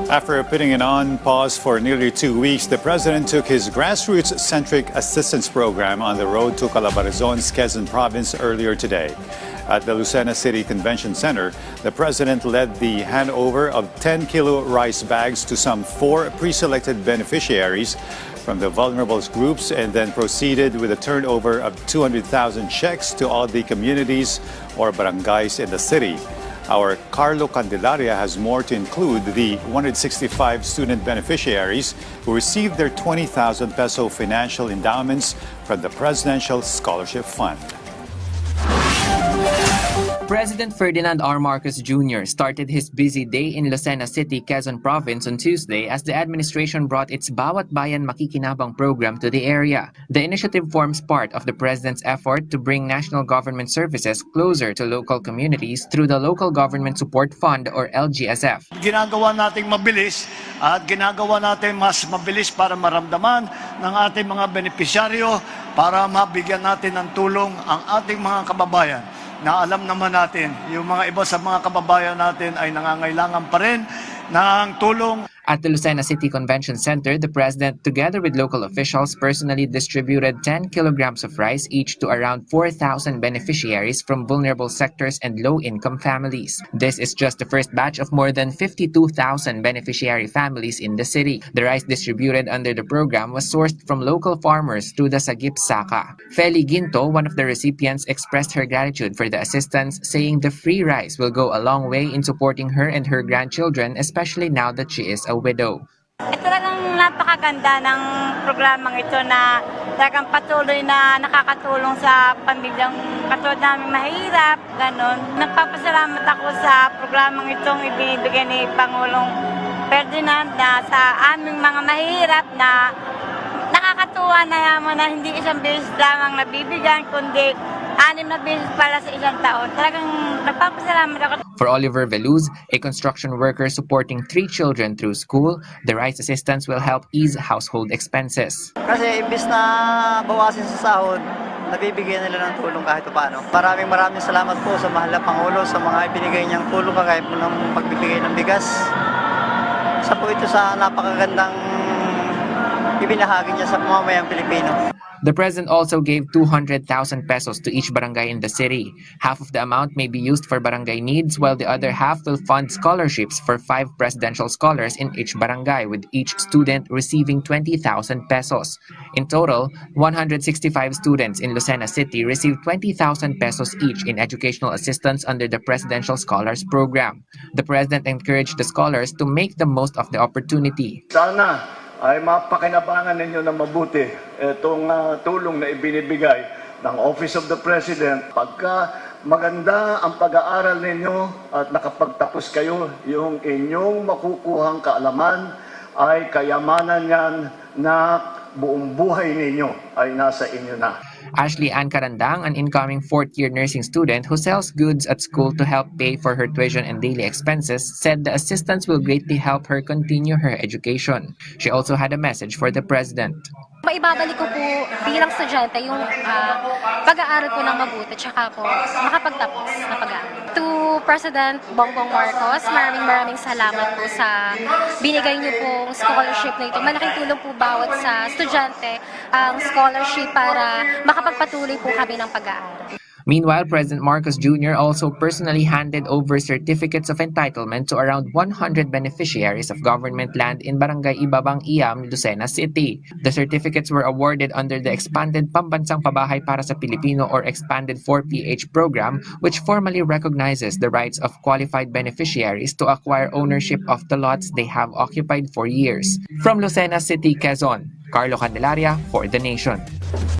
After putting it on pause for nearly 2 weeks, the president took his grassroots-centric assistance program on the road to Calabarzon's Quezon province earlier today. At the Lucena City Convention Center, the president led the handover of 10-kilo rice bags to some 4 pre-selected beneficiaries from the vulnerable groups and then proceeded with a turnover of 200,000 checks to all the communities or barangays in the city. Our Carlo Candelaria has more to include the 165 student beneficiaries who received their 20,000 peso financial endowments from the Presidential Scholarship Fund. President Ferdinand R. Marcos Jr. started his busy day in Lucena City, Quezon Province on Tuesday as the administration brought its Bawat Bayan Makikinabang program to the area. The initiative forms part of the president's effort to bring national government services closer to local communities through the Local Government Support Fund or LGSF. Ginagawa nating mabilis at ginagawa natin mas mabilis para maramdaman ng ating mga benepisyaryo para mabigyan natin ng tulong ang ating mga kababayan. Na alam naman natin, yung mga iba sa mga kababayan natin ay nangangailangan pa rin ng tulong. At the Lucena City Convention Center, the president, together with local officials, personally distributed 10 kilograms of rice each to around 4,000 beneficiaries from vulnerable sectors and low-income families. This is just the first batch of more than 52,000 beneficiary families in the city. The rice distributed under the program was sourced from local farmers through the Sagip Saka. Feli Ginto, one of the recipients, expressed her gratitude for the assistance, saying the free rice will go a long way in supporting her and her grandchildren, especially now that she is a widow. Talagang napakaganda ng programang ito na talagang patuloy na nakakatulong sa pamilyang katulad namin mahirap, ganun. Nagpapasalamat ako sa programang itong ibinibigay ni Pangulong Ferdinand na sa aming mga mahirap na nakakatuwa na naman na hindi isang beses lamang nabibigyan, kundi 6 na beses para sa isang taon. Talagang nagpapasalamat ako. For Oliver Veluz, a construction worker supporting 3 children through school, the rice assistance will help ease household expenses. Kasi imbis na bawasin sa sahod, nabibigyan nila ng tulong kahit paano. Maraming salamat po sa mahal na Pangulo sa mga ibinigay niyang tulong kagaya po ng pagbibigay ng bigas. Isa po ito sa napakagandang ibinahagi niya sa mamamayang Pilipino. The president also gave 200,000 pesos to each barangay in the city. Half of the amount may be used for barangay needs, while the other half will fund scholarships for 5 presidential scholars in each barangay, with each student receiving 20,000 pesos. In total, 165 students in Lucena City received 20,000 pesos each in educational assistance under the Presidential Scholars Program. The president encouraged the scholars to make the most of the opportunity. Sana ay mapakinabangan ninyo na mabuti itong tulong na ibinibigay ng Office of the President. Pagka maganda ang pag-aaral ninyo at nakapagtapos kayo, yung inyong makukuhang kaalaman ay kayamanan yan na buong buhay ninyo ay nasa inyo na. Ashley Ann Carandang, an incoming 4th-year nursing student who sells goods at school to help pay for her tuition and daily expenses, said the assistance will greatly help her continue her education. She also had a message for the president. Maibabalik ko po bilang estudyante yung pag-aaral ko ng mabuti tsaka po makapagtapos na pag-aaral. To President Bongbong Marcos, maraming salamat po sa binigay niyo pong scholarship na ito. Malaking tulong po bawat sa estudyante ang scholarship para makapagpatuloy po kami ng pag-aaral. Meanwhile, President Marcos Jr. also personally handed over certificates of entitlement to around 100 beneficiaries of government land in Barangay Ibabang Iam, Lucena City. The certificates were awarded under the Expanded Pambansang Pabahay para sa Pilipino or Expanded 4PH program, which formally recognizes the rights of qualified beneficiaries to acquire ownership of the lots they have occupied for years. From Lucena City, Quezon, Carlo Candelaria for The Nation.